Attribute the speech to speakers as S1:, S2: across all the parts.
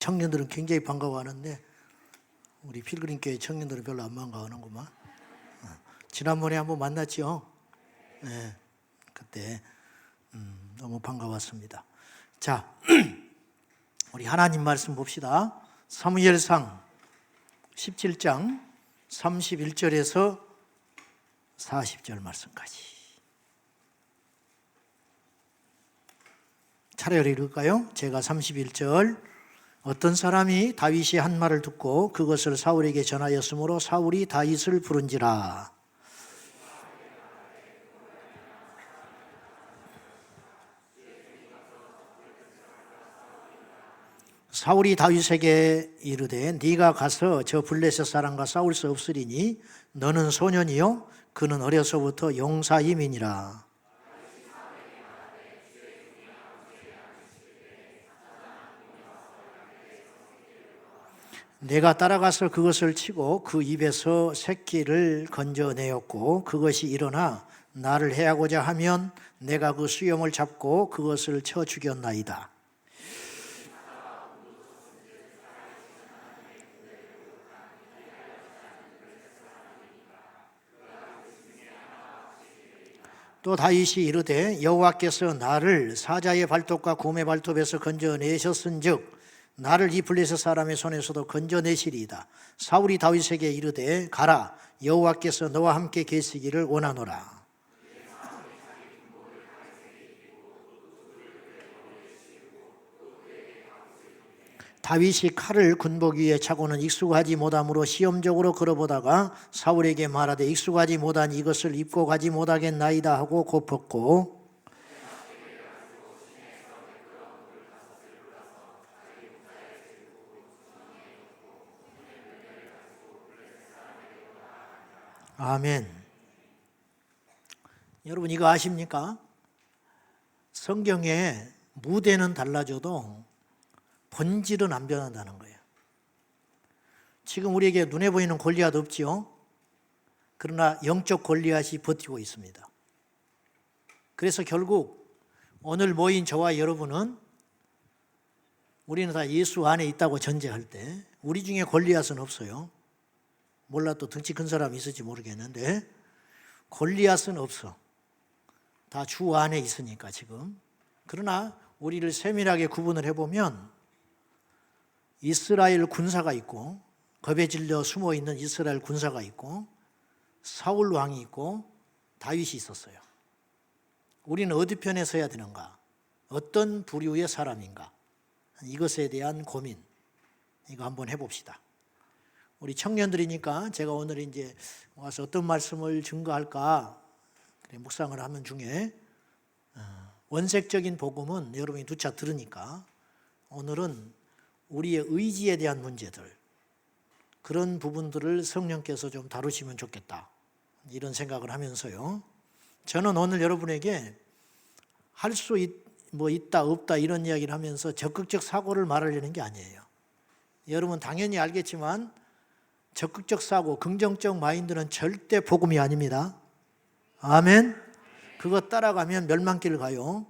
S1: 청년들은 굉장히 반가워하는데 우리 필그림교회 청년들은 별로 안 반가워하는구만. 지난번에 한번 만났죠? 네, 그때 너무 반가웠습니다. 자, 우리 하나님 말씀 봅시다. 사무엘상 17장 31절에서 40절 말씀까지. 차례로 읽을까요? 제가 31절. 어떤 사람이 다윗이 한 말을 듣고 그것을 사울에게 전하였으므로 사울이 다윗을 부른지라. 사울이 다윗에게 이르되 네가 가서 저 블레셋 사람과 싸울 수 없으리니 너는 소년이요 그는 어려서부터 용사임이니라. 내가 따라가서 그것을 치고 그 입에서 새끼를 건져내었고 그것이 일어나 나를 해하고자 하면 내가 그 수염을 잡고 그것을 쳐 죽였나이다. 또 다윗이 이르되 여호와께서 나를 사자의 발톱과 곰의 발톱에서 건져내셨은즉 나를 이 블레셋 사람의 손에서도 건져내시리이다. 사울이 다윗에게 이르되 가라 여호와께서 너와 함께 계시기를 원하노라. 다윗이 칼을 군복 위에 차고는 익숙하지 못함으로 시험적으로 걸어보다가 사울에게 말하되 익숙하지 못한 이것을 입고 가지 못하겠나이다 하고 곱었고 아멘. 여러분 이거 아십니까? 성경에 무대는 달라져도 본질은 안 변한다는 거예요. 지금 우리에게 눈에 보이는 골리앗 없지요? 그러나 영적 골리앗이 버티고 있습니다. 그래서 결국 오늘 모인 저와 여러분은 우리는 다 예수 안에 있다고 전제할 때 우리 중에 골리앗은 없어요. 몰라 또 덩치 큰 사람이 있을지 모르겠는데 골리앗은 없어. 다 주 안에 있으니까 지금. 그러나 우리를 세밀하게 구분을 해보면 이스라엘 군사가 있고 겁에 질려 숨어있는 이스라엘 군사가 있고 사울 왕이 있고 다윗이 있었어요. 우리는 어디 편에 서야 되는가? 어떤 부류의 사람인가? 이것에 대한 고민 이거 한번 해봅시다. 우리 청년들이니까 제가 오늘 이제 와서 어떤 말씀을 증거할까 묵상을 하는 중에 원색적인 복음은 여러분이 두 차 들으니까 오늘은 우리의 의지에 대한 문제들 그런 부분들을 성령께서 좀 다루시면 좋겠다 이런 생각을 하면서요. 저는 오늘 여러분에게 할 수 있다 없다 이런 이야기를 하면서 적극적 사고를 말하려는 게 아니에요. 여러분 당연히 알겠지만 적극적 사고, 긍정적 마인드는 절대 복음이 아닙니다. 아멘. 그거 따라가면 멸망길을 가요.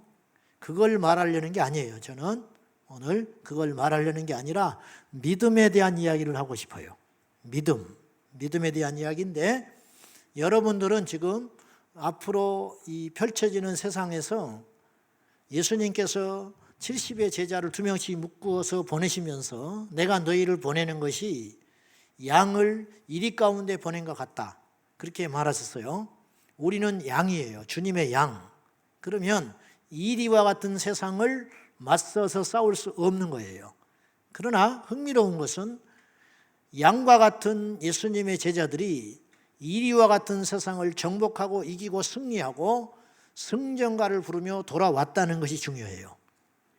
S1: 그걸 말하려는 게 아니에요. 저는 오늘 그걸 말하려는 게 아니라 믿음에 대한 이야기를 하고 싶어요. 믿음에 대한 이야기인데 여러분들은 지금 앞으로 이 펼쳐지는 세상에서 예수님께서 70의 제자를 2명씩 묶어서 보내시면서 내가 너희를 보내는 것이 양을 이리 가운데 보낸 것 같다. 그렇게 말하셨어요. 우리는 양이에요. 주님의 양. 그러면 이리와 같은 세상을 맞서서 싸울 수 없는 거예요. 그러나 흥미로운 것은 양과 같은 예수님의 제자들이 이리와 같은 세상을 정복하고 이기고 승리하고 승전가를 부르며 돌아왔다는 것이 중요해요.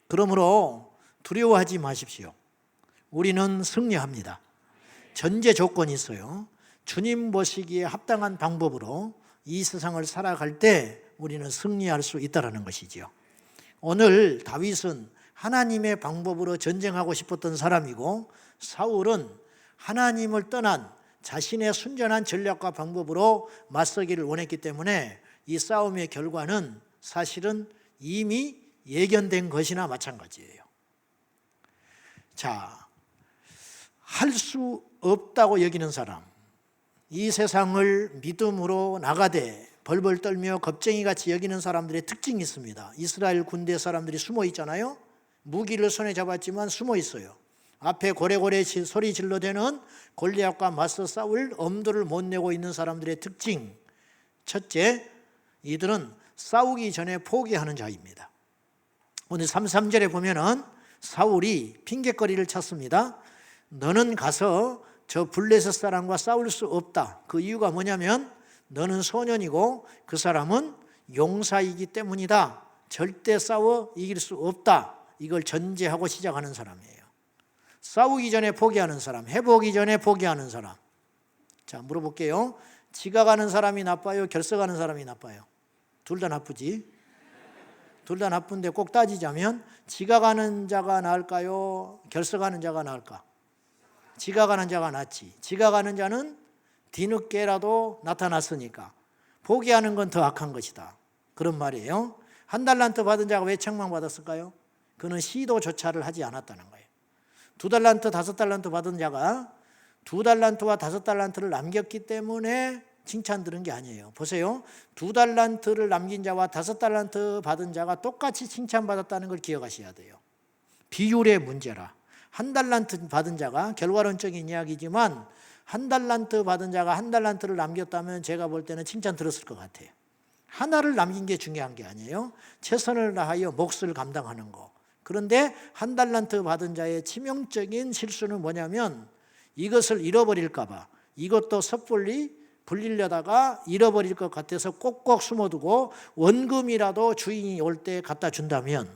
S1: 그러므로 두려워하지 마십시오. 우리는 승리합니다. 전제 조건이 있어요. 주님 보시기에 합당한 방법으로 이 세상을 살아갈 때 우리는 승리할 수 있다는 것이지요. 오늘 다윗은 하나님의 방법으로 전쟁하고 싶었던 사람이고 사울은 하나님을 떠난 자신의 순전한 전략과 방법으로 맞서기를 원했기 때문에 이 싸움의 결과는 사실은 이미 예견된 것이나 마찬가지예요. 자, 수 없다고 여기는 사람, 이 세상을 믿음으로 나가되 벌벌 떨며 겁쟁이같이 여기는 사람들의 특징이 있습니다. 이스라엘 군대 사람들이 숨어 있잖아요. 무기를 손에 잡았지만 숨어 있어요. 앞에 고래고래 소리 질러대는 골리앗과 맞서 싸울 엄두를 못 내고 있는 사람들의 특징, 첫째, 이들은 싸우기 전에 포기하는 자입니다. 오늘 33절에 보면은 사울이 핑계거리를 찾습니다. 너는 가서 저 블레셋 사람과 싸울 수 없다. 그 이유가 뭐냐면 너는 소년이고 그 사람은 용사이기 때문이다. 절대 싸워 이길 수 없다. 이걸 전제하고 시작하는 사람이에요. 싸우기 전에 포기하는 사람, 해보기 전에 포기하는 사람. 자, 물어볼게요. 지각하는 사람이 나빠요? 결석하는 사람이 나빠요? 둘 다 나쁘지. 둘 다 나쁜데 꼭 따지자면 지각하는 자가 나을까요? 결석하는 자가 나을까? 지각하는 자가 낫지. 지각하는 자는 뒤늦게라도 나타났으니까 포기하는 건 더 악한 것이다. 그런 말이에요. 1달란트 받은 자가 왜 책망받았을까요? 그는 시도조차를 하지 않았다는 거예요. 2달란트, 5달란트 받은 자가 2달란트와 5달란트를 남겼기 때문에 칭찬 들은 게 아니에요. 보세요. 2달란트를 남긴 자와 5달란트 받은 자가 똑같이 칭찬받았다는 걸 기억하셔야 돼요. 비율의 문제라. 1달란트 받은 자가, 결과론적인 이야기지만 1달란트 받은 자가 1달란트를 남겼다면 제가 볼 때는 칭찬 들었을 것 같아요. 하나를 남긴 게 중요한 게 아니에요. 최선을 다하여 몫을 감당하는 거. 그런데 1달란트 받은 자의 치명적인 실수는 뭐냐면 이것을 잃어버릴까 봐, 이것도 섣불리 불리려다가 잃어버릴 것 같아서 꼭꼭 숨어두고 원금이라도 주인이 올 때 갖다 준다면,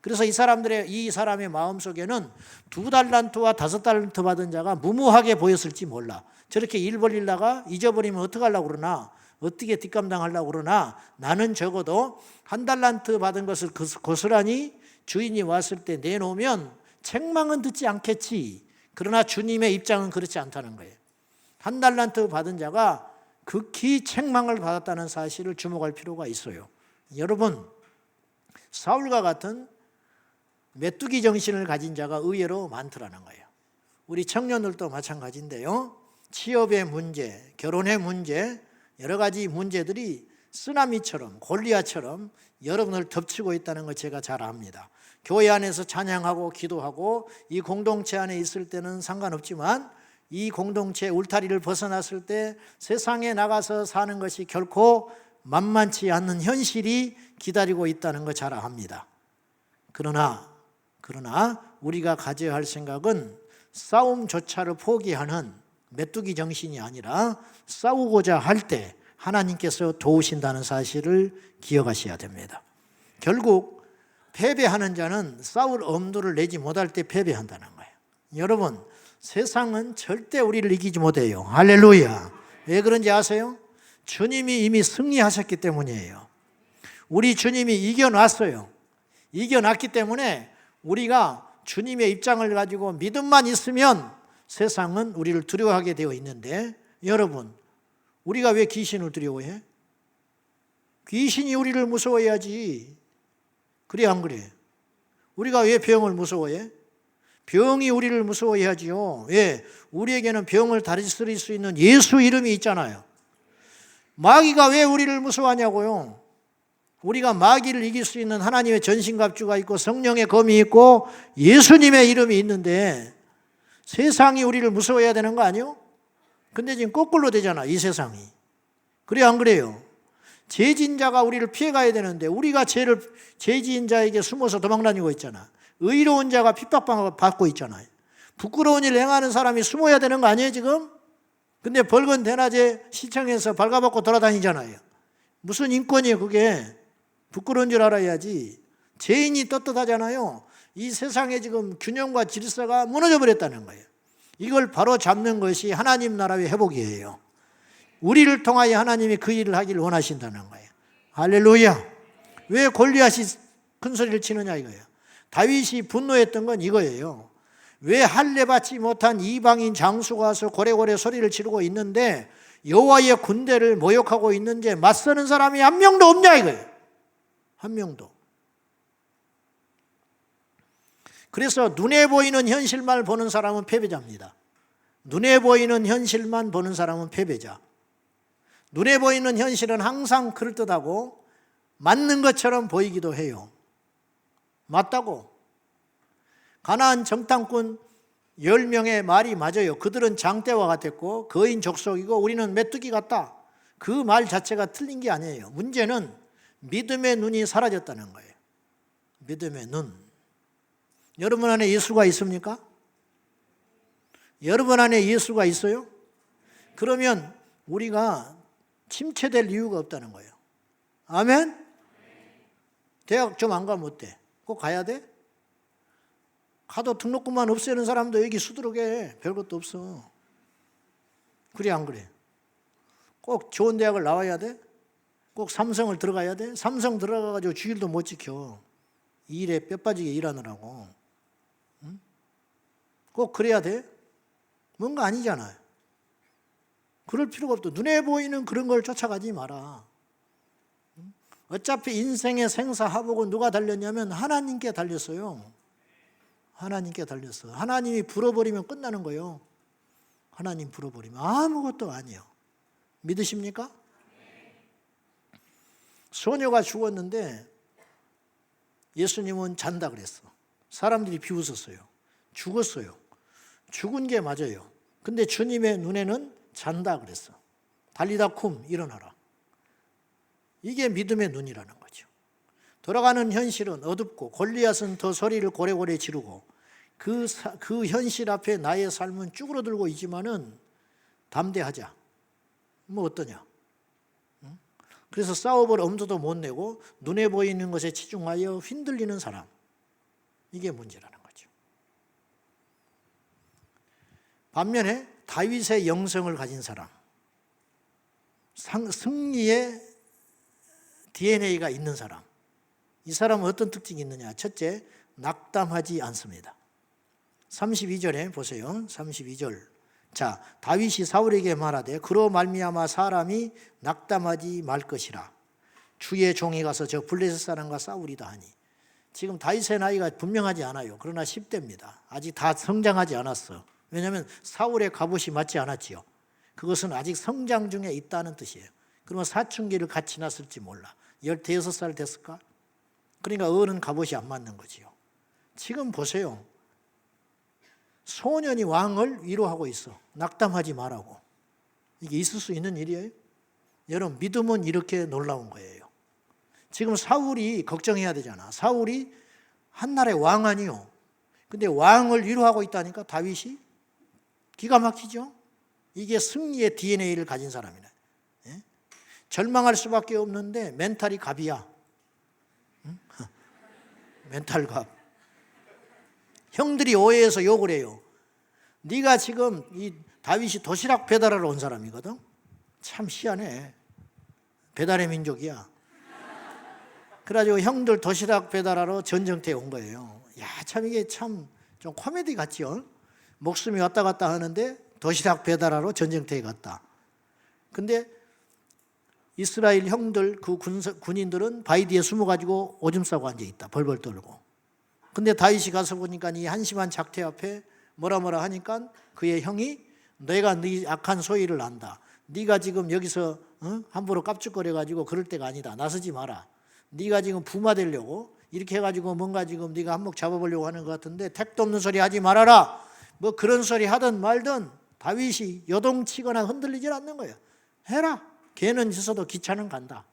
S1: 그래서 이 사람의 마음속에는 2달란트와 5달란트 받은 자가 무모하게 보였을지 몰라. 저렇게 일 벌리다가 잊어버리면 어떡하려고 그러나, 어떻게 뒷감당하려고 그러나, 나는 적어도 1달란트 받은 것을 고스란히 주인이 왔을 때 내놓으면 책망은 듣지 않겠지. 그러나 주님의 입장은 그렇지 않다는 거예요. 1달란트 받은 자가 극히 책망을 받았다는 사실을 주목할 필요가 있어요. 여러분, 사울과 같은 메뚜기 정신을 가진 자가 의외로 많더라는 거예요. 우리 청년들도 마찬가지인데요. 취업의 문제, 결혼의 문제, 여러 가지 문제들이 쓰나미처럼 골리앗처럼 여러분을 덮치고 있다는 걸 제가 잘 압니다. 교회 안에서 찬양하고 기도하고 이 공동체 안에 있을 때는 상관없지만 이 공동체 울타리를 벗어났을 때 세상에 나가서 사는 것이 결코 만만치 않는 현실이 기다리고 있다는 거 잘 압니다. 그러나 우리가 가져야 할 생각은 싸움조차를 포기하는 메뚜기 정신이 아니라 싸우고자 할 때 하나님께서 도우신다는 사실을 기억하셔야 됩니다. 결국 패배하는 자는 싸울 엄두를 내지 못할 때 패배한다는 거예요. 여러분, 세상은 절대 우리를 이기지 못해요. 할렐루야. 왜 그런지 아세요? 주님이 이미 승리하셨기 때문이에요. 우리 주님이 이겨놨어요. 이겨놨기 때문에 우리가 주님의 입장을 가지고 믿음만 있으면 세상은 우리를 두려워하게 되어 있는데, 여러분, 우리가 왜 귀신을 두려워해? 귀신이 우리를 무서워해야지. 그래 안 그래? 우리가 왜 병을 무서워해? 병이 우리를 무서워해야지요. 왜? 우리에게는 병을 다스릴 수 있는 예수 이름이 있잖아요. 마귀가 왜 우리를 무서워하냐고요. 우리가 마귀를 이길 수 있는 하나님의 전신갑주가 있고 성령의 검이 있고 예수님의 이름이 있는데 세상이 우리를 무서워해야 되는 거 아니요? 근데 지금 거꾸로 되잖아, 이 세상이. 그래 안 그래요? 죄진자가 우리를 피해가야 되는데 우리가 죄진자에게 숨어서 도망다니고 있잖아. 의로운 자가 핍박받고 있잖아요. 부끄러운 일 행하는 사람이 숨어야 되는 거 아니에요 지금? 근데 벌건 대낮에 시청에서 발가벗고 돌아다니잖아요. 무슨 인권이에요 그게? 부끄러운 줄 알아야지. 죄인이 떳떳하잖아요. 이 세상에 지금 균형과 질서가 무너져 버렸다는 거예요. 이걸 바로 잡는 것이 하나님 나라의 회복이에요. 우리를 통하여 하나님이 그 일을 하기를 원하신다는 거예요. 할렐루야. 왜 골리앗이 큰 소리를 치느냐 이거예요. 다윗이 분노했던 건 이거예요. 왜 할례 받지 못한 이방인 장수가 와서 고래고래 소리를 지르고 있는데 여호와의 군대를 모욕하고 있는데 맞서는 사람이 한 명도 없냐 이거예요. 한 명도. 그래서 눈에 보이는 현실만 보는 사람은 패배자입니다. 눈에 보이는 현실만 보는 사람은 패배자. 눈에 보이는 현실은 항상 그럴듯하고 맞는 것처럼 보이기도 해요. 맞다고. 가나안 정탐꾼 10명의 말이 맞아요. 그들은 장대와 같았고 거인 족속이고 우리는 메뚜기 같다. 그 말 자체가 틀린 게 아니에요. 문제는 믿음의 눈이 사라졌다는 거예요. 믿음의 눈. 여러분 안에 예수가 있습니까? 여러분 안에 예수가 있어요? 그러면 우리가 침체될 이유가 없다는 거예요. 아멘? 대학 좀 안 가면 어때? 꼭 가야 돼? 가도 등록금만 없애는 사람도 여기 수두룩해. 별것도 없어. 그래 안 그래? 꼭 좋은 대학을 나와야 돼? 꼭 삼성을 들어가야 돼? 삼성 들어가가지고 주일도 못 지켜. 일에 뼈 빠지게 일하느라고. 응? 꼭 그래야 돼? 뭔가 아니잖아요. 그럴 필요가 없다. 눈에 보이는 그런 걸 쫓아가지 마라. 어차피 인생의 생사하복은 누가 달렸냐면 하나님께 달렸어요. 하나님께 달렸어. 하나님이 불어버리면 끝나는 거예요. 하나님 불어버리면 아무것도 아니에요. 믿으십니까? 소녀가 죽었는데 예수님은 잔다 그랬어. 사람들이 비웃었어요. 죽었어요. 죽은 게 맞아요. 근데 주님의 눈에는 잔다 그랬어. 달리다 쿰 일어나라. 이게 믿음의 눈이라는 거죠. 돌아가는 현실은 어둡고 골리앗은 더 소리를 고래고래 지르고 그 현실 앞에 나의 삶은 쭈그러들고 있지만은 담대하자. 뭐 어떠냐? 그래서 싸워볼 엄두도 못 내고 눈에 보이는 것에 치중하여 휘둘리는 사람. 이게 문제라는 거죠. 반면에 다윗의 영성을 가진 사람. 승리의 DNA가 있는 사람. 이 사람은 어떤 특징이 있느냐? 첫째, 낙담하지 않습니다. 32절에 보세요. 32절. 자, 다윗이 사울에게 말하되 그로 말미암아 사람이 낙담하지 말 것이라. 주의 종이 가서 저 블레셋 사람과 싸우리다 하니. 지금 다윗의 나이가 분명하지 않아요. 그러나 10대입니다. 아직 다 성장하지 않았어. 왜냐하면 사울의 갑옷이 맞지 않았지요. 그것은 아직 성장 중에 있다는 뜻이에요. 그러면 사춘기를 같이 났을지 몰라. 16살 됐을까? 그러니까 어른 갑옷이 안 맞는 거지요. 지금 보세요. 소년이 왕을 위로하고 있어. 낙담하지 말라고. 이게 있을 수 있는 일이에요? 여러분, 믿음은 이렇게 놀라운 거예요. 지금 사울이 걱정해야 되잖아. 사울이 한나라의 왕 아니요. 근데 왕을 위로하고 있다니까 다윗이 기가 막히죠? 이게 승리의 DNA를 가진 사람이네. 예? 절망할 수밖에 없는데 멘탈이 갑이야. 응? 멘탈 갑. 형들이 오해해서 욕을 해요. 네가 지금 이 다윗이 도시락 배달하러 온 사람이거든. 참 희한해. 배달의 민족이야. 그래가지고 형들 도시락 배달하러 전쟁터에 온 거예요. 야, 참 이게 참 좀 코미디 같지요. 목숨이 왔다 갔다 하는데 도시락 배달하러 전쟁터에 갔다. 근데 이스라엘 형들 그 군인들은 바위 뒤에 숨어가지고 오줌 싸고 앉아있다. 벌벌 떨고. 근데 다윗이 가서 보니까 이 한심한 작태 앞에 뭐라 하니까 그의 형이 내가 네 악한 소리를 안다. 네가 지금 여기서 함부로 깝죽거려가지고 그럴 때가 아니다. 나서지 마라. 네가 지금 부마 되려고 이렇게 해가지고 뭔가 지금 네가 한몫 잡아보려고 하는 것 같은데 택도 없는 소리 하지 말아라. 뭐 그런 소리 하든 말든 다윗이 요동치거나 흔들리질 않는 거예요. 해라. 개는 있어도 기차는 간다.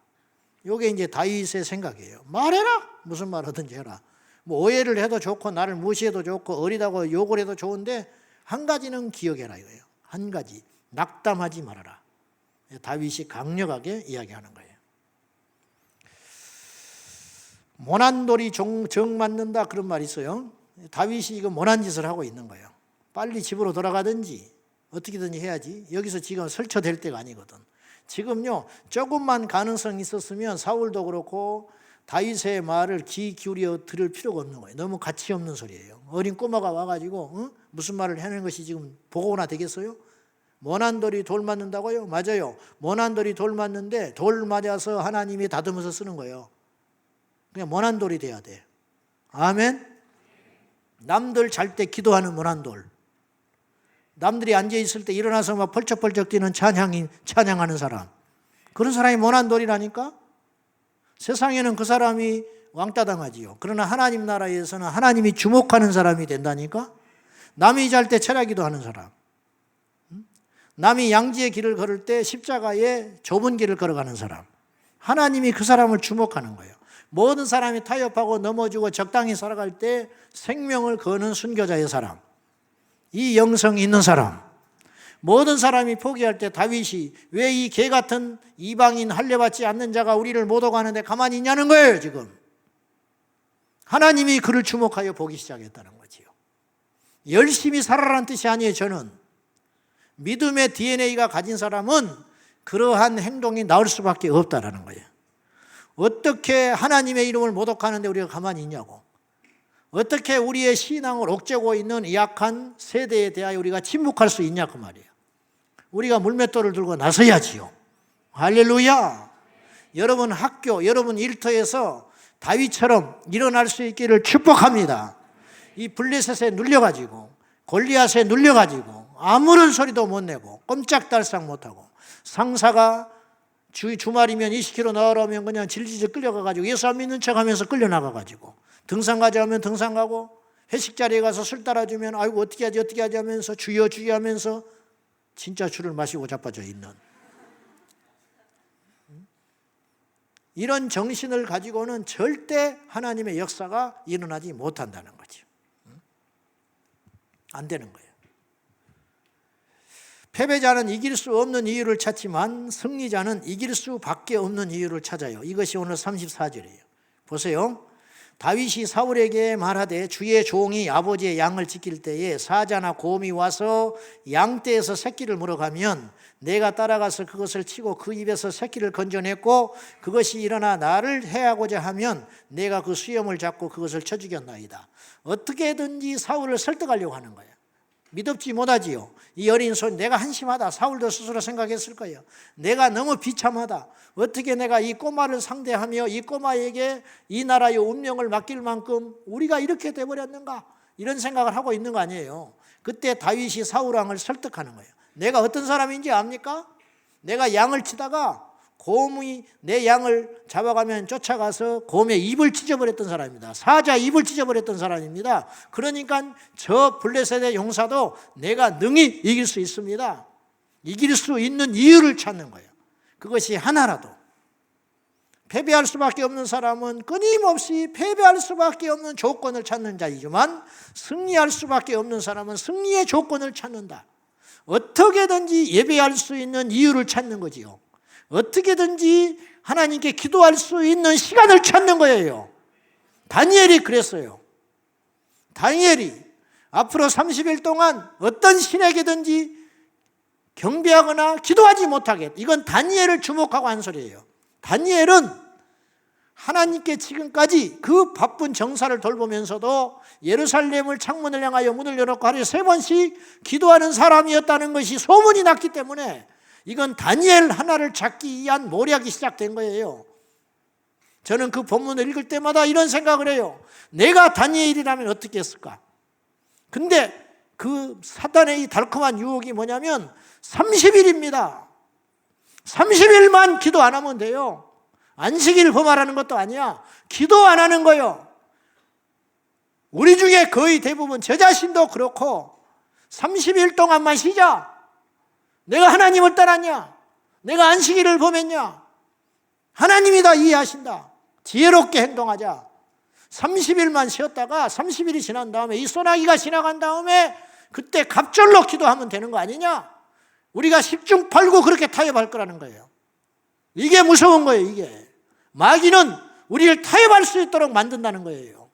S1: 이게 이제 다윗의 생각이에요. 말해라. 무슨 말 하든지 해라. 뭐 오해를 해도 좋고 나를 무시해도 좋고 어리다고 욕을 해도 좋은데 한 가지는 기억해라 이거예요. 한 가지. 낙담하지 말아라. 다윗이 강력하게 이야기하는 거예요. 모난 돌이 정 맞는다 그런 말이 있어요. 다윗이 이거 모난 짓을 하고 있는 거예요. 빨리 집으로 돌아가든지 어떻게든지 해야지. 여기서 지금 설쳐될 때가 아니거든. 지금요 조금만 가능성이 있었으면 사울도 그렇고 다윗의 말을 귀 기울여 들을 필요가 없는 거예요. 너무 가치 없는 소리예요. 어린 꼬마가 와가지고 무슨 말을 하는 것이 지금 보고나 되겠어요? 모난 돌이 돌 맞는다고요? 맞아요. 모난 돌이 돌 맞는데 돌 맞아서 하나님이 다듬어서 쓰는 거예요. 그냥 모난 돌이 돼야 돼. 아멘? 남들 잘 때 기도하는 모난 돌. 남들이 앉아있을 때 일어나서 막 펄쩍펄쩍 뛰는 찬양하는 사람. 그런 사람이 모난돌이라니까? 세상에는 그 사람이 왕따당하지요. 그러나 하나님 나라에서는 하나님이 주목하는 사람이 된다니까? 남이 잘 때 철야기도 하는 사람. 남이 양지의 길을 걸을 때 십자가의 좁은 길을 걸어가는 사람. 하나님이 그 사람을 주목하는 거예요. 모든 사람이 타협하고 넘어지고 적당히 살아갈 때 생명을 거는 순교자의 사람. 이 영성이 있는 사람. 모든 사람이 포기할 때 다윗이 왜 이 개 같은 이방인 할례받지 않는 자가 우리를 못 오가는데 가만히 있냐는 거예요, 지금. 하나님이 그를 주목하여 보기 시작했다는 거지요. 열심히 살아라는 뜻이 아니에요, 저는. 믿음의 DNA가 가진 사람은 그러한 행동이 나올 수밖에 없다라는 거예요. 어떻게 하나님의 이름을 모독하는데 우리가 가만히 있냐고. 어떻게 우리의 신앙을 옥죄고 있는 약한 세대에 대하여 우리가 침묵할 수 있냐 그 말이에요. 우리가 물맷돌을 들고 나서야지요. 할렐루야. 여러분 학교, 여러분 일터에서 다윗처럼 일어날 수 있기를 축복합니다. 이 블레셋에 눌려가지고 골리앗에 눌려가지고 아무런 소리도 못 내고 꼼짝달싹 못하고 상사가 주말이면 20km 나가라면 그냥 질질 끌려가가지고 예수 안 믿는 척하면서 끌려나가가지고 등산 가자 하면 등산 가고 회식 자리에 가서 술 따라주면 아이고 어떻게 하지 하면서 주여 하면서 진짜 술을 마시고 자빠져 있는 이런 정신을 가지고는 절대 하나님의 역사가 일어나지 못한다는 거죠. 안 되는 거예요. 패배자는 이길 수 없는 이유를 찾지만 승리자는 이길 수밖에 없는 이유를 찾아요. 이것이 오늘 34절이에요. 보세요. 다윗이 사울에게 말하되 주의 종이 아버지의 양을 지킬 때에 사자나 곰이 와서 양떼에서 새끼를 물어가면 내가 따라가서 그것을 치고 그 입에서 새끼를 건져냈고 그것이 일어나 나를 해하고자 하면 내가 그 수염을 잡고 그것을 쳐 죽였나이다. 어떻게든지 사울을 설득하려고 하는 거예요. 믿음지 못하지요. 이 어린 손 내가 한심하다. 사울도 스스로 생각했을 거예요. 내가 너무 비참하다. 어떻게 내가 이 꼬마를 상대하며 이 꼬마에게 이 나라의 운명을 맡길 만큼 우리가 이렇게 돼버렸는가? 이런 생각을 하고 있는 거 아니에요. 그때 다윗이 사울 왕을 설득하는 거예요. 내가 어떤 사람인지 압니까? 내가 양을 치다가 곰이 내 양을 잡아가면 쫓아가서 곰의 입을 찢어버렸던 사람입니다. 사자 입을 찢어버렸던 사람입니다. 그러니까 저 블레셋의 용사도 내가 능히 이길 수 있습니다. 이길 수 있는 이유를 찾는 거예요. 그것이 하나라도. 패배할 수밖에 없는 사람은 끊임없이 패배할 수밖에 없는 조건을 찾는 자이지만 승리할 수밖에 없는 사람은 승리의 조건을 찾는다. 어떻게든지 예배할 수 있는 이유를 찾는 거지요. 어떻게든지 하나님께 기도할 수 있는 시간을 찾는 거예요. 다니엘이 그랬어요. 다니엘이 앞으로 30일 동안 어떤 신에게든지 경배하거나 기도하지 못하게, 이건 다니엘을 주목하고 한 소리예요. 다니엘은 하나님께 지금까지 그 바쁜 정사를 돌보면서도 예루살렘을 창문을 향하여 문을 열어놓고 하루에 3번씩 기도하는 사람이었다는 것이 소문이 났기 때문에 이건 다니엘 하나를 잡기 위한 모략이 시작된 거예요. 저는 그 본문을 읽을 때마다 이런 생각을 해요. 내가 다니엘이라면 어떻게 했을까? 근데 그 사단의 이 달콤한 유혹이 뭐냐면 30일입니다. 30일만 기도 안 하면 돼요. 안식일 범하라는 것도 아니야. 기도 안 하는 거예요. 우리 중에 거의 대부분 저 자신도 그렇고 30일 동안만 쉬자. 내가 하나님을 따랐냐? 내가 안식일을 범했냐? 하나님이 다 이해하신다. 지혜롭게 행동하자. 30일만 쉬었다가 30일이 지난 다음에 이 소나기가 지나간 다음에 그때 갑절로 기도하면 되는 거 아니냐? 우리가 10중 8구 그렇게 타협할 거라는 거예요. 이게 무서운 거예요. 이게 마귀는 우리를 타협할 수 있도록 만든다는 거예요.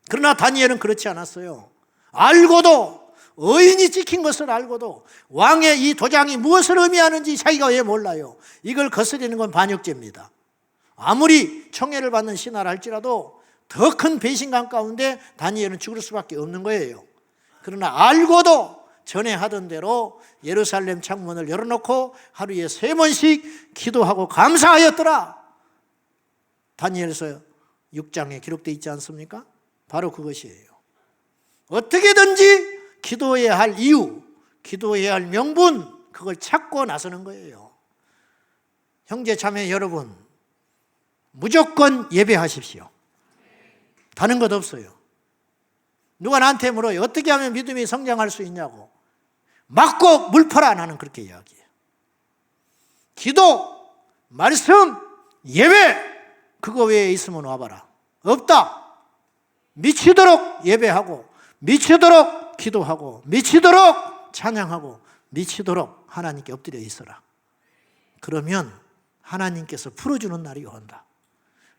S1: 그러나 다니엘은 그렇지 않았어요. 알고도, 의인이 찍힌 것을 알고도 왕의 이 도장이 무엇을 의미하는지 자기가 왜 몰라요. 이걸 거스리는 건 반역죄입니다. 아무리 청해를 받는 신하라 할지라도 더 큰 배신감 가운데 다니엘은 죽을 수밖에 없는 거예요. 그러나 알고도 전에 하던 대로 예루살렘 창문을 열어놓고 하루에 3번씩 기도하고 감사하였더라. 다니엘서 6장에 기록되어 있지 않습니까? 바로 그것이에요. 어떻게든지 기도해야 할 이유, 기도해야 할 명분, 그걸 찾고 나서는 거예요. 형제 자매 여러분, 무조건 예배하십시오. 다른 것 없어요. 누가 나한테 물어요. 어떻게 하면 믿음이 성장할 수 있냐고. 맞고 물 퍼라. 나는 그렇게 이야기해요. 기도, 말씀, 예배, 그거 외에 있으면 와봐라. 없다. 미치도록 예배하고, 미치도록 기도하고, 미치도록 찬양하고, 미치도록 하나님께 엎드려 있어라. 그러면 하나님께서 풀어주는 날이 온다.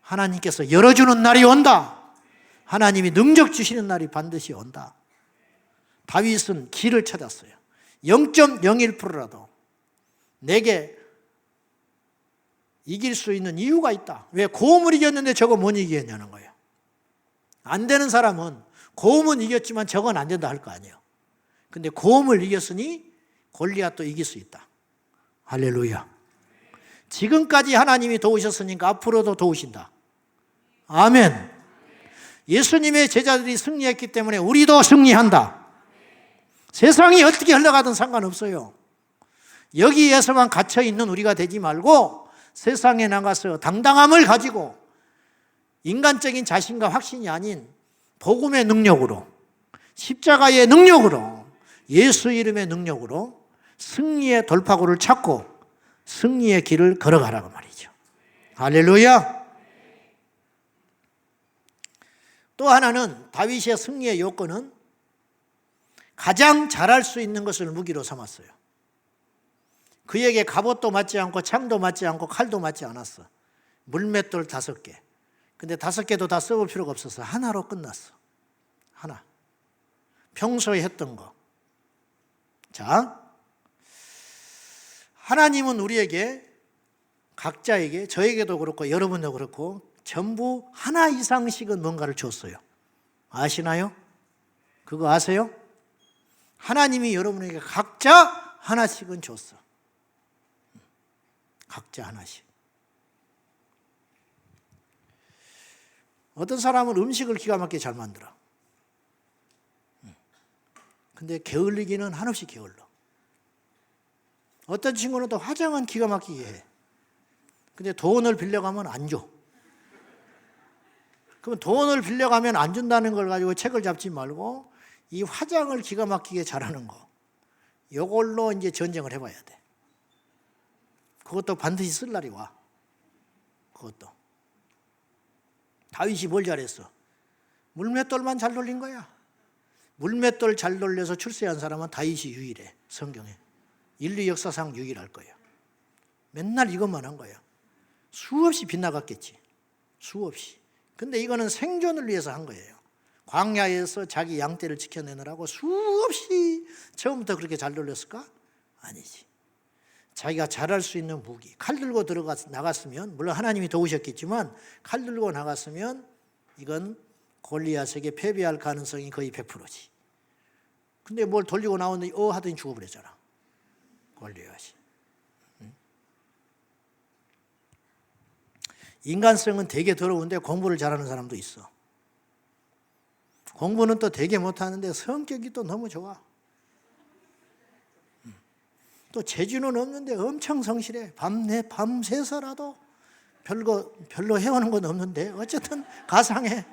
S1: 하나님께서 열어주는 날이 온다. 하나님이 능력 주시는 날이 반드시 온다. 다윗은 길을 찾았어요. 0.01%라도 내게 이길 수 있는 이유가 있다. 왜? 고음을 이겼는데 저거 못 이기겠냐는 거예요. 안 되는 사람은 고음은 이겼지만 저건 안 된다 할 거 아니에요. 근데 고음을 이겼으니 골리앗도 이길 수 있다. 할렐루야. 지금까지 하나님이 도우셨으니까 앞으로도 도우신다. 아멘. 예수님의 제자들이 승리했기 때문에 우리도 승리한다. 세상이 어떻게 흘러가든 상관없어요. 여기에서만 갇혀있는 우리가 되지 말고 세상에 나가서 당당함을 가지고 인간적인 자신과 확신이 아닌 복음의 능력으로, 십자가의 능력으로, 예수 이름의 능력으로 승리의 돌파구를 찾고 승리의 길을 걸어가라고 말이죠. 할렐루야. 또 하나는 다윗의 승리의 요건은 가장 잘할 수 있는 것을 무기로 삼았어요. 그에게 갑옷도 맞지 않고 창도 맞지 않고 칼도 맞지 않았어. 물맷돌 5개. 근데 5개도 다 써볼 필요가 없어서 하나로 끝났어. 하나. 평소에 했던 거. 자, 하나님은 우리에게, 각자에게, 저에게도 그렇고 여러분도 그렇고 전부 하나 이상씩은 뭔가를 줬어요. 아시나요? 그거 아세요? 하나님이 여러분에게 각자 하나씩은 줬어. 각자 하나씩. 어떤 사람은 음식을 기가 막히게 잘 만들어. 근데 게을리기는 한없이 게을러. 어떤 친구는 또 화장은 기가 막히게 해. 근데 돈을 빌려가면 안 줘. 그럼 돈을 빌려가면 안 준다는 걸 가지고 책을 잡지 말고 이 화장을 기가 막히게 잘하는 거, 이걸로 이제 전쟁을 해봐야 돼. 그것도 반드시 쓸 날이 와. 그것도. 다윗이 뭘 잘했어? 물맷돌만 잘 돌린 거야. 물맷돌 잘 돌려서 출세한 사람은 다윗이 유일해. 성경에. 인류 역사상 유일할 거예요. 맨날 이것만 한 거야. 수없이 빗나갔겠지. 수없이. 근데 이거는 생존을 위해서 한 거예요. 광야에서 자기 양떼를 지켜내느라고 수없이 처음부터 그렇게 잘 돌렸을까? 아니지. 자기가 잘할 수 있는 무기, 칼 들고 나갔으면, 물론 하나님이 도우셨겠지만 칼 들고 나갔으면 이건 골리앗에게 패배할 가능성이 거의 100%지. 근데 뭘 돌리고 나오는데 하더니 죽어버렸잖아. 골리앗이. 인간성은 되게 더러운데 공부를 잘하는 사람도 있어. 공부는 또 되게 못하는데 성격이 또 너무 좋아. 또 재주는 없는데 엄청 성실해. 밤새서라도 별로 해오는 건 없는데 어쨌든 가상해.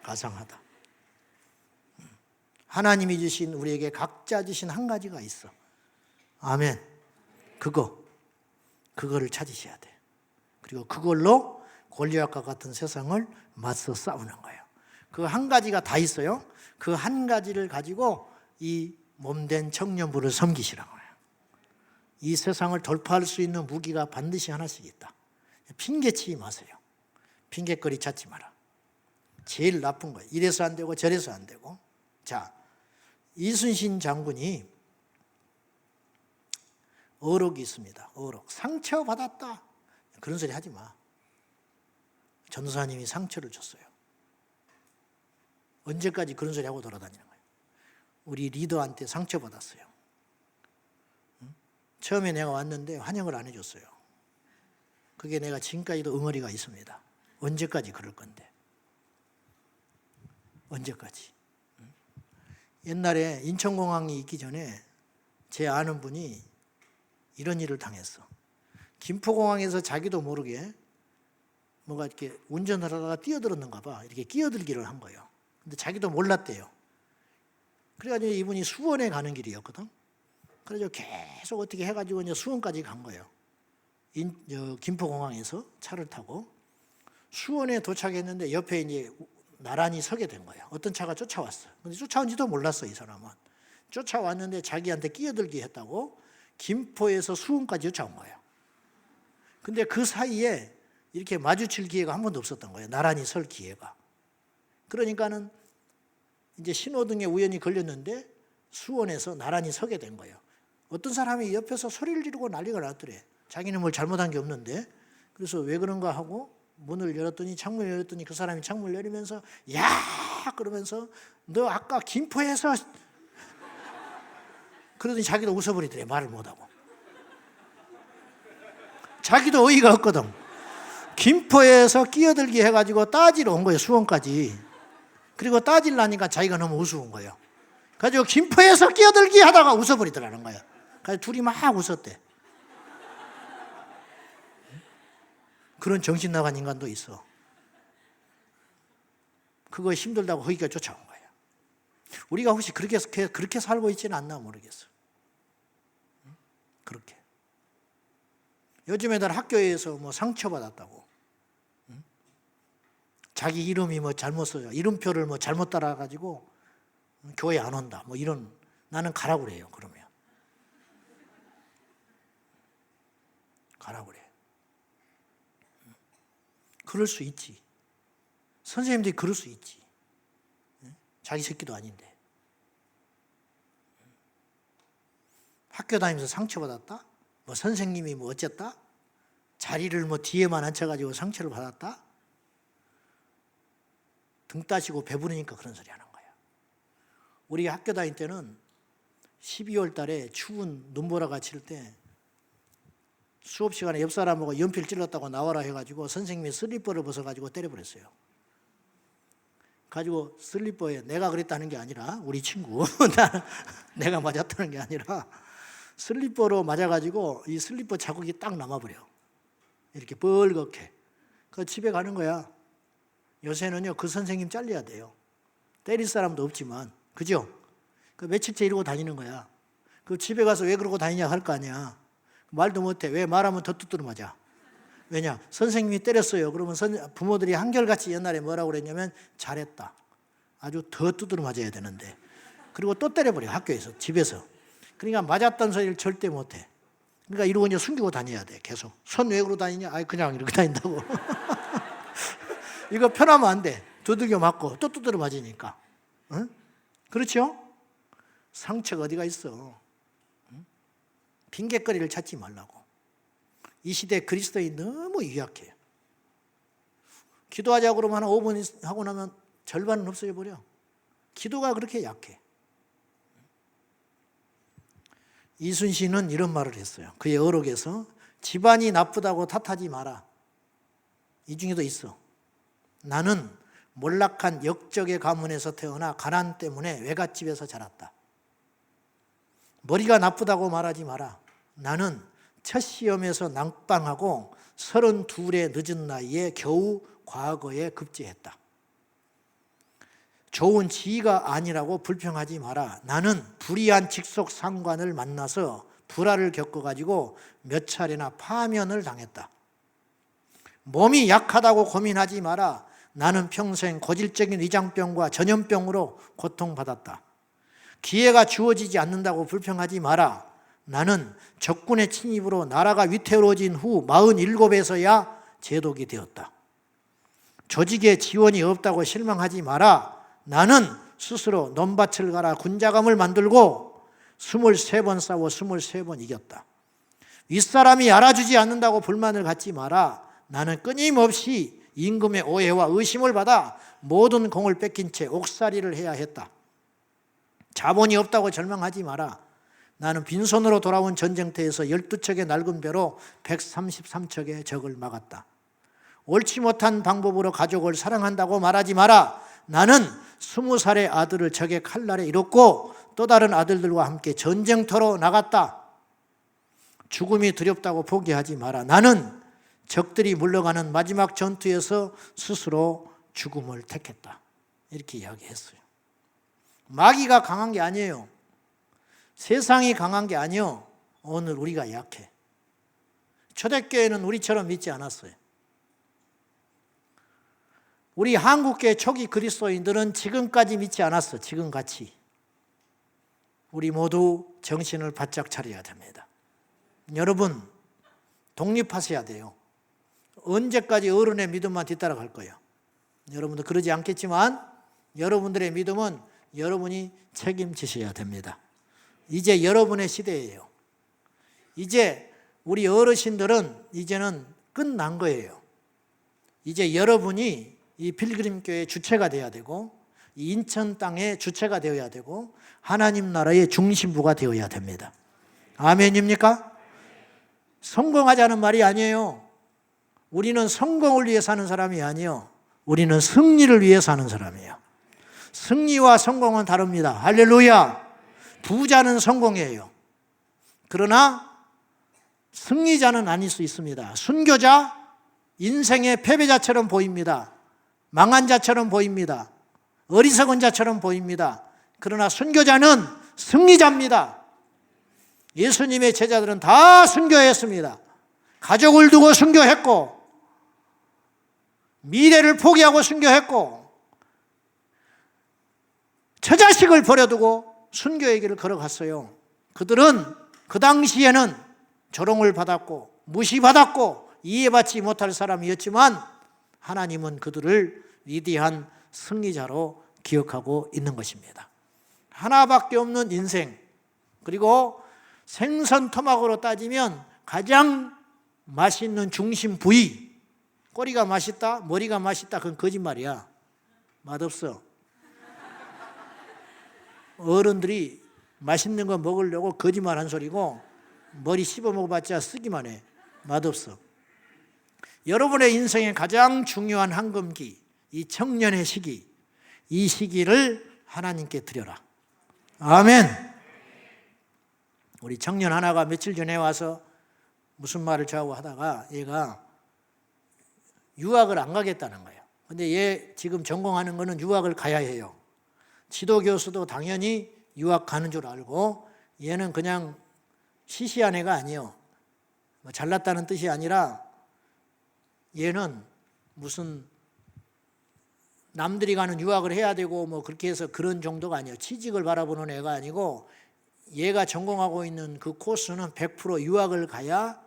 S1: 가상하다. 하나님이 주신, 우리에게 각자 주신 한 가지가 있어. 아멘. 그거를 찾으셔야 돼. 그리고 그걸로 골리앗과 같은 세상을 맞서 싸우는 거예요. 그 한 가지가 다 있어요. 그 한 가지를 가지고 이 몸된 청년부를 섬기시라고 해요. 이 세상을 돌파할 수 있는 무기가 반드시 하나씩 있다. 핑계치지 마세요. 핑계거리 찾지 마라. 제일 나쁜 거예요. 이래서 안 되고 저래서 안 되고. 자, 이순신 장군이 어록이 있습니다. 어록. 상처받았다. 그런 소리 하지 마. 전도사님이 상처를 줬어요. 언제까지 그런 소리 하고 돌아다니는 거예요? 우리 리더한테 상처받았어요. 처음에 내가 왔는데 환영을 안 해줬어요. 그게 내가 지금까지도 응어리가 있습니다. 언제까지 그럴 건데? 언제까지? 옛날에 인천공항이 있기 전에 제 아는 분이 이런 일을 당했어. 김포공항에서 자기도 모르게 뭔가 이렇게 운전을 하다가 뛰어들었는가 봐. 이렇게 끼어들기를 한 거예요. 근데 자기도 몰랐대요. 그래가지고 이분이 수원에 가는 길이었거든. 그래서 계속 어떻게 해가지고 이제 수원까지 간 거예요. 김포공항에서 차를 타고 수원에 도착했는데 옆에 이제 나란히 서게 된 거예요. 어떤 차가 쫓아왔어요. 근데 쫓아온지도 몰랐어, 이 사람은. 쫓아왔는데 자기한테 끼어들기 했다고 김포에서 수원까지 쫓아온 거예요. 근데 그 사이에 이렇게 마주칠 기회가 한 번도 없었던 거예요. 나란히 설 기회가. 그러니까는 이제 신호등에 우연히 걸렸는데 수원에서 나란히 서게 된 거예요. 어떤 사람이 옆에서 소리를 지르고 난리가 났더래. 자기는 뭘 잘못한 게 없는데. 그래서 왜 그런가 하고 문을 열었더니, 창문을 열었더니 그 사람이 창문을 열면서 야! 그러면서 너 아까 김포에서 그러더니 자기도 웃어버리더래. 말을 못하고. 자기도 어이가 없거든. 김포에서 끼어들기 해가지고 따지러 온 거예요. 수원까지. 그리고 따지려니까 자기가 너무 우스운 거예요. 그래가지고 김포에서 끼어들기 하다가 웃어버리더라는 거예요. 그래서 둘이 막 웃었대. 그런 정신 나간 인간도 있어. 그거 힘들다고 거기까지 쫓아온 거예요. 우리가 혹시 그렇게 살고 있지는 않나 모르겠어. 그렇게. 요즘 애들 학교에서 뭐 상처받았다고. 자기 이름이 뭐 잘못 써요. 이름표를 뭐 잘못 따라가지고 교회 안 온다. 뭐 이런, 나는 가라고 그래요. 그러면. 가라고 그래. 그럴 수 있지. 선생님들이 그럴 수 있지. 자기 새끼도 아닌데. 학교 다니면서 상처받았다? 뭐 선생님이 뭐 어쨌다? 자리를 뭐 뒤에만 앉혀가지고 상처를 받았다? 등 따시고 배부르니까 그런 소리 하는 거야. 우리 학교 다닐 때는 12월 달에 추운 눈보라가 칠 때 수업 시간에 옆 사람하고 연필 찔렀다고 나와라 해가지고 선생님이 슬리퍼를 벗어가지고 때려버렸어요. 가지고 슬리퍼에 내가 그랬다는 게 아니라 우리 친구 내가 맞았다는 게 아니라 슬리퍼로 맞아가지고 이 슬리퍼 자국이 딱 남아버려. 이렇게 뻘겋게. 그 집에 가는 거야. 요새는요 그 선생님 잘려야 돼요. 때릴 사람도 없지만, 그죠? 그 며칠째 이러고 다니는 거야. 그 집에 가서 왜 그러고 다니냐 할 거 아니야. 말도 못해. 왜 말하면 더 두드려 맞아. 왜냐? 선생님이 때렸어요. 그러면 부모들이 한결같이 옛날에 뭐라고 그랬냐면 잘했다. 아주 더 두드려 맞아야 되는데. 그리고 또 때려버려. 학교에서, 집에서. 그러니까 맞았다는 소리를 절대 못해. 그러니까 이러고 이제 숨기고 다녀야 돼. 계속. 손 왜 그러고 다니냐? 아이 그냥 이렇게 다닌다고. 이거 편하면 안 돼. 두들겨 맞고 또 두드려 맞으니까. 응? 그렇죠? 상처가 어디가 있어. 응? 핑계거리를 찾지 말라고. 이 시대 그리스도인이 너무 유약해요. 기도하자고 그러면 한 5분 하고 나면 절반은 없어져 버려. 기도가 그렇게 약해. 이순신은 이런 말을 했어요. 그의 어록에서 집안이 나쁘다고 탓하지 마라. 이 중에도 있어. 나는 몰락한 역적의 가문에서 태어나 가난 때문에 외갓집에서 자랐다. 머리가 나쁘다고 말하지 마라. 나는 첫 시험에서 낭빵하고 32의 늦은 나이에 겨우 과거에 급제했다. 좋은 지위가 아니라고 불평하지 마라. 나는 불의한 직속 상관을 만나서 불화를 겪어가지고 몇 차례나 파면을 당했다. 몸이 약하다고 고민하지 마라. 나는 평생 고질적인 위장병과 전염병으로 고통받았다. 기회가 주어지지 않는다고 불평하지 마라. 나는 적군의 침입으로 나라가 위태로워진 후 47에서야 제독이 되었다. 조직에 지원이 없다고 실망하지 마라. 나는 스스로 논밭을 갈아 군자감을 만들고 23번 싸워 23번 이겼다. 윗사람이 알아주지 않는다고 불만을 갖지 마라. 나는 끊임없이 임금의 오해와 의심을 받아 모든 공을 뺏긴 채 옥살이를 해야 했다. 자본이 없다고 절망하지 마라. 나는 빈손으로 돌아온 전쟁터에서 12척의 낡은 배로 133척의 적을 막았다. 옳지 못한 방법으로 가족을 사랑한다고 말하지 마라. 나는 20살의 아들을 적의 칼날에 잃었고 또 다른 아들들과 함께 전쟁터로 나갔다. 죽음이 두렵다고 포기하지 마라. 나는 적들이 물러가는 마지막 전투에서 스스로 죽음을 택했다. 이렇게 이야기했어요. 마귀가 강한 게 아니에요. 세상이 강한 게 아니에요. 오늘 우리가 약해. 초대교회는 우리처럼 믿지 않았어요. 우리 한국교회 초기 그리스도인들은 지금까지 믿지 않았어. 지금같이. 우리 모두 정신을 바짝 차려야 됩니다. 여러분, 독립하셔야 돼요. 언제까지 어른의 믿음만 뒤따라갈 거예요? 여러분도 그러지 않겠지만 여러분들의 믿음은 여러분이 책임지셔야 됩니다. 이제 여러분의 시대예요. 이제 우리 어르신들은 이제는 끝난 거예요. 이제 여러분이 이 필그림교회의 주체가 되어야 되고 이 인천 땅의 주체가 되어야 되고 하나님 나라의 중심부가 되어야 됩니다. 아멘입니까? 성공하자는 말이 아니에요. 우리는 성공을 위해 사는 사람이 아니에요. 우리는 승리를 위해 사는 사람이에요. 승리와 성공은 다릅니다. 할렐루야. 부자는 성공이에요. 그러나 승리자는 아닐 수 있습니다. 순교자, 인생의 패배자처럼 보입니다. 망한 자처럼 보입니다. 어리석은 자처럼 보입니다. 그러나 순교자는 승리자입니다. 예수님의 제자들은 다 순교했습니다. 가족을 두고 순교했고 미래를 포기하고 순교했고 처자식을 버려두고 순교의 길을 걸어갔어요. 그들은 그 당시에는 조롱을 받았고 무시받았고 이해받지 못할 사람이었지만 하나님은 그들을 위대한 승리자로 기억하고 있는 것입니다. 하나밖에 없는 인생, 그리고 생선 토막으로 따지면 가장 맛있는 중심 부위, 꼬리가 맛있다, 머리가 맛있다, 그건 거짓말이야. 맛없어. 어른들이 맛있는 거 먹으려고 거짓말한 소리고 머리 씹어 먹어봤자 쓰기만 해. 맛없어. 여러분의 인생의 가장 중요한 황금기, 이 청년의 시기, 이 시기를 하나님께 드려라. 아멘. 우리 청년 하나가 며칠 전에 와서 무슨 말을 저하고 하다가 얘가 유학을 안 가겠다는 거예요. 근데 얘 지금 전공하는 거는 유학을 가야 해요. 지도교수도 당연히 유학 가는 줄 알고 얘는 그냥 시시한 애가 아니에요. 뭐 잘났다는 뜻이 아니라 얘는 무슨 남들이 가는 유학을 해야 되고 뭐 그렇게 해서 그런 정도가 아니에요. 취직을 바라보는 애가 아니고 얘가 전공하고 있는 그 코스는 100% 유학을 가야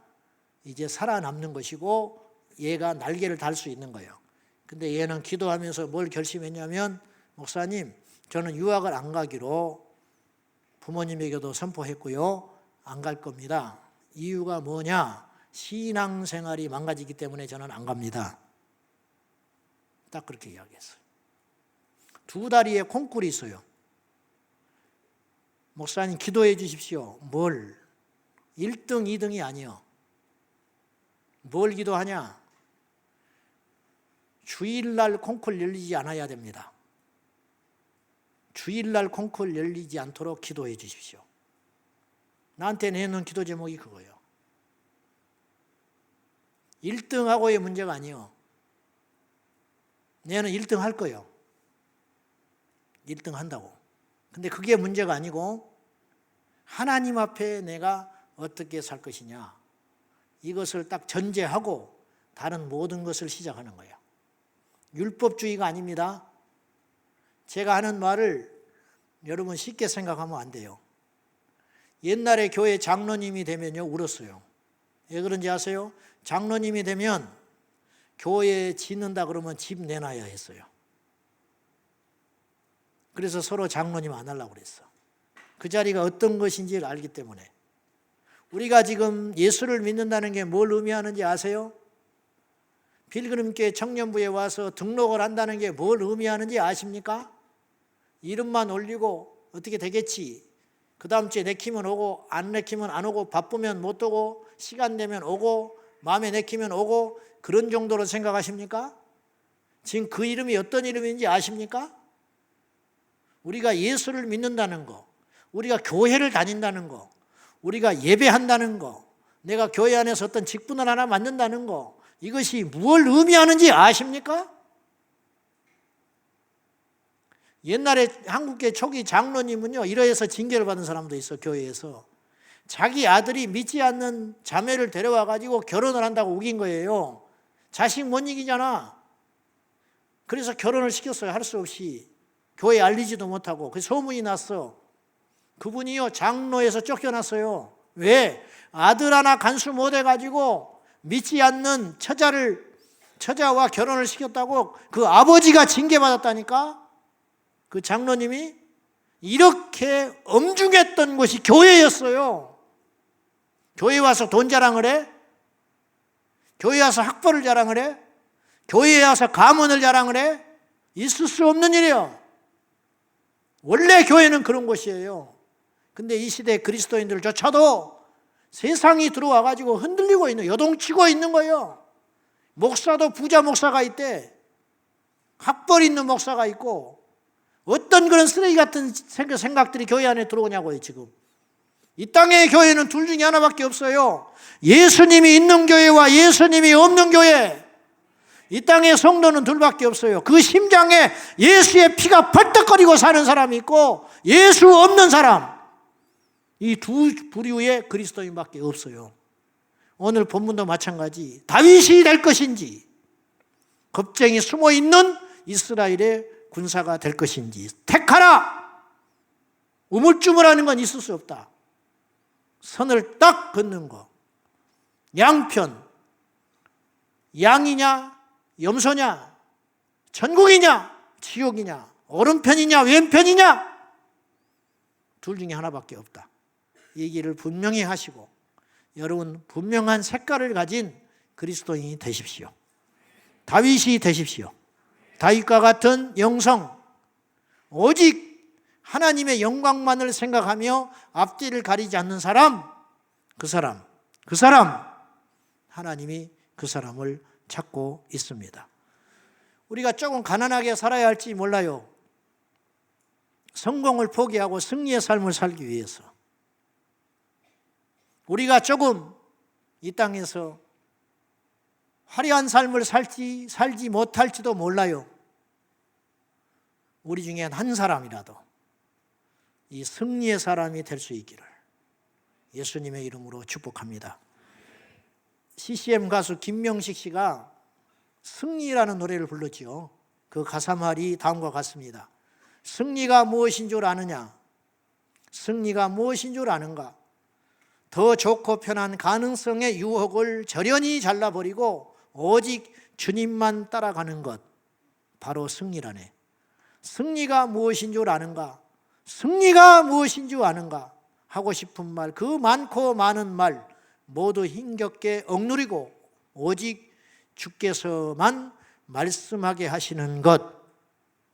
S1: 이제 살아남는 것이고 얘가 날개를 달 수 있는 거예요. 근데 얘는 기도하면서 뭘 결심했냐면 목사님, 저는 유학을 안 가기로 부모님에게도 선포했고요. 안 갈 겁니다. 이유가 뭐냐? 신앙생활이 망가지기 때문에 저는 안 갑니다. 딱 그렇게 이야기했어요. 2다리에 콩꿀이 있어요. 목사님 기도해 주십시오. 뭘? 1등, 2등이 아니요. 뭘 기도하냐? 주일날 콩쿨 열리지 않아야 됩니다. 주일날 콩쿨 열리지 않도록 기도해 주십시오. 나한테 내놓은 기도 제목이 그거예요. 1등하고의 문제가 아니에요. 내는 1등 할 거예요. 1등 한다고. 근데 그게 문제가 아니고 하나님 앞에 내가 어떻게 살 것이냐. 이것을 딱 전제하고 다른 모든 것을 시작하는 거예요. 율법주의가 아닙니다. 제가 하는 말을 여러분 쉽게 생각하면 안 돼요. 옛날에 교회 장로님이 되면요 울었어요. 왜 그런지 아세요? 장로님이 되면 교회에 짓는다 그러면 집 내놔야 했어요. 그래서 서로 장로님 안 하려고 그랬어. 그 자리가 어떤 것인지를 알기 때문에. 우리가 지금 예수를 믿는다는 게 뭘 의미하는지 아세요? 필그림교회 청년부에 와서 등록을 한다는 게 뭘 의미하는지 아십니까? 이름만 올리고 어떻게 되겠지. 그 다음 주에 내키면 오고 안 내키면 안 오고 바쁘면 못 오고 시간 되면 오고 마음에 내키면 오고 그런 정도로 생각하십니까? 지금 그 이름이 어떤 이름인지 아십니까? 우리가 예수를 믿는다는 거, 우리가 교회를 다닌다는 거, 우리가 예배한다는 거, 내가 교회 안에서 어떤 직분을 하나 맡는다는 거, 이것이 무엇을 의미하는지 아십니까? 옛날에 한국계 초기 장로님은요, 이러해서 징계를 받은 사람도 있어. 교회에서 자기 아들이 믿지 않는 자매를 데려와 가지고 결혼을 한다고 우긴 거예요. 자식 못 이기잖아. 그래서 결혼을 시켰어요. 할 수 없이. 교회에 알리지도 못하고. 그 소문이 났어. 그분이요, 장로에서 쫓겨났어요. 왜? 아들 하나 간수 못 해가지고 믿지 않는 처자와 결혼을 시켰다고 그 아버지가 징계받았다니까? 그 장로님이 이렇게 엄중했던 곳이 교회였어요. 교회 와서 돈 자랑을 해? 교회 와서 학벌을 자랑을 해? 교회에 와서 가문을 자랑을 해? 있을 수 없는 일이에요. 원래 교회는 그런 곳이에요. 근데 이 시대 그리스도인들조차도 세상이 들어와 가지고 흔들리고 있는, 요동치고 있는 거예요. 목사도 부자 목사가 있대. 학벌 있는 목사가 있고, 어떤 그런 쓰레기 같은 생각들이 교회 안에 들어오냐고요. 지금 이 땅의 교회는 둘 중에 하나밖에 없어요. 예수님이 있는 교회와 예수님이 없는 교회. 이 땅의 성도는 둘밖에 없어요. 그 심장에 예수의 피가 벌떡거리고 사는 사람이 있고 예수 없는 사람, 이 두 부류의 그리스도인밖에 없어요. 오늘 본문도 마찬가지. 다윗이 될 것인지, 겁쟁이 숨어있는 이스라엘의 군사가 될 것인지 택하라. 우물쭈물하는 건 있을 수 없다. 선을 딱 긋는 거. 양편, 양이냐 염소냐, 천국이냐 지옥이냐, 오른편이냐 왼편이냐, 둘 중에 하나밖에 없다. 이 얘기를 분명히 하시고 여러분 분명한 색깔을 가진 그리스도인이 되십시오. 다윗이 되십시오. 다윗과 같은 영성, 오직 하나님의 영광만을 생각하며 앞뒤를 가리지 않는 사람, 그 사람 하나님이 그 사람을 찾고 있습니다. 우리가 조금 가난하게 살아야 할지 몰라요. 성공을 포기하고 승리의 삶을 살기 위해서 우리가 조금 이 땅에서 화려한 삶을 살지 못할지도 몰라요. 우리 중에 한 사람이라도 이 승리의 사람이 될 수 있기를 예수님의 이름으로 축복합니다. CCM 가수 김명식 씨가 승리라는 노래를 불렀지요. 그 가사말이 다음과 같습니다. 승리가 무엇인 줄 아느냐? 승리가 무엇인 줄 아는가? 더 좋고 편한 가능성의 유혹을 저련히 잘라버리고 오직 주님만 따라가는 것, 바로 승리라네. 승리가 무엇인 줄 아는가? 승리가 무엇인 줄 아는가? 하고 싶은 말, 그 많고 많은 말 모두 힘겹게 억누리고 오직 주께서만 말씀하게 하시는 것,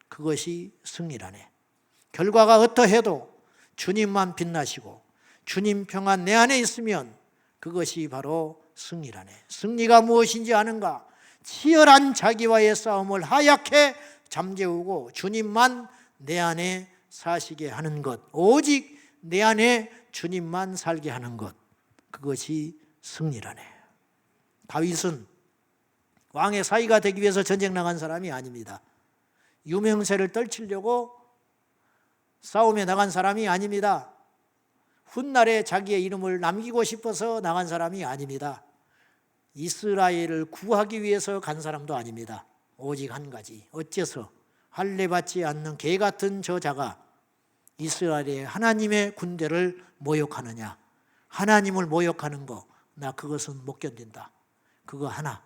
S1: 그것이 승리라네. 결과가 어떠해도 주님만 빛나시고 주님 평안 내 안에 있으면 그것이 바로 승리라네. 승리가 무엇인지 아는가? 치열한 자기와의 싸움을 하얗게 잠재우고 주님만 내 안에 사시게 하는 것, 오직 내 안에 주님만 살게 하는 것, 그것이 승리라네. 다윗은 왕의 사위가 되기 위해서 전쟁 나간 사람이 아닙니다. 유명세를 떨치려고 싸움에 나간 사람이 아닙니다. 훗날에 자기의 이름을 남기고 싶어서 나간 사람이 아닙니다. 이스라엘을 구하기 위해서 간 사람도 아닙니다. 오직 한 가지, 어째서 할례받지 않는 개 같은 저 자가 이스라엘의 하나님의 군대를 모욕하느냐. 하나님을 모욕하는 거, 나 그것은 못 견딘다. 그거 하나.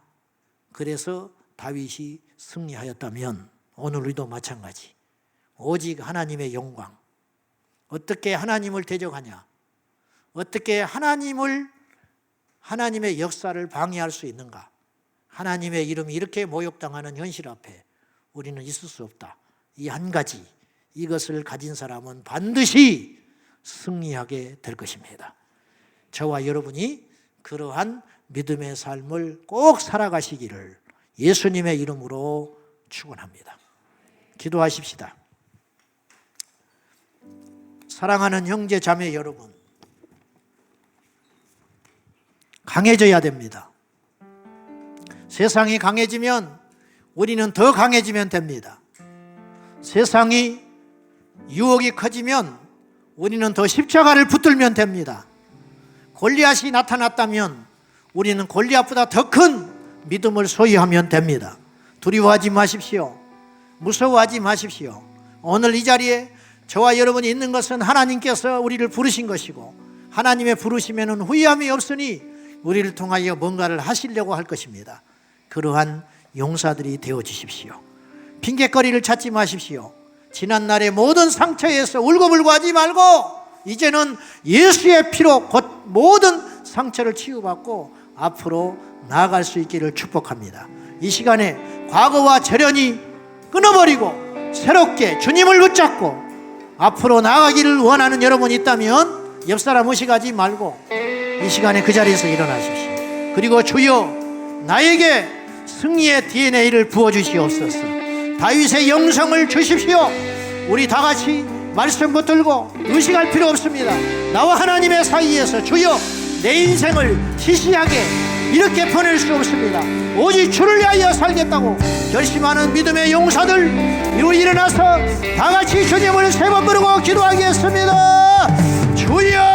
S1: 그래서 다윗이 승리하였다면 오늘 우리도 마찬가지. 오직 하나님의 영광. 어떻게 하나님을 대적하냐? 어떻게 하나님의 역사를 방해할 수 있는가? 하나님의 이름이 이렇게 모욕당하는 현실 앞에 우리는 있을 수 없다. 이 한 가지, 이것을 가진 사람은 반드시 승리하게 될 것입니다. 저와 여러분이 그러한 믿음의 삶을 꼭 살아가시기를 예수님의 이름으로 축원합니다. 기도하십시다. 사랑하는 형제 자매 여러분, 강해져야 됩니다. 세상이 강해지면 우리는 더 강해지면 됩니다. 세상이 유혹이 커지면 우리는 더 십자가를 붙들면 됩니다. 골리앗이 나타났다면 우리는 골리앗보다 더 큰 믿음을 소유하면 됩니다. 두려워하지 마십시오. 무서워하지 마십시오. 오늘 이 자리에 저와 여러분이 있는 것은 하나님께서 우리를 부르신 것이고, 하나님의 부르심에는 후회함이 없으니 우리를 통하여 뭔가를 하시려고 할 것입니다. 그러한 용사들이 되어 주십시오. 핑계거리를 찾지 마십시오. 지난날의 모든 상처에서 울고불고 하지 말고 이제는 예수의 피로 곧 모든 상처를 치유받고 앞으로 나아갈 수 있기를 축복합니다. 이 시간에 과거와 절연히 끊어버리고 새롭게 주님을 붙잡고 앞으로 나아가기를 원하는 여러분이 있다면 옆사람 의식하지 말고 이 시간에 그 자리에서 일어나십시오. 그리고 주여, 나에게 승리의 DNA를 부어주시옵소서. 다윗의 영성을 주십시오. 우리 다 같이 말씀 붙들고 의식할 필요 없습니다. 나와 하나님의 사이에서 주여, 내 인생을 시시하게 이렇게 보낼 수 없습니다. 오직 주를 위하여 살겠다고 결심하는 믿음의 용사들, 일어나서 다 같이 주님을 세 번 부르고 기도하겠습니다. 주여,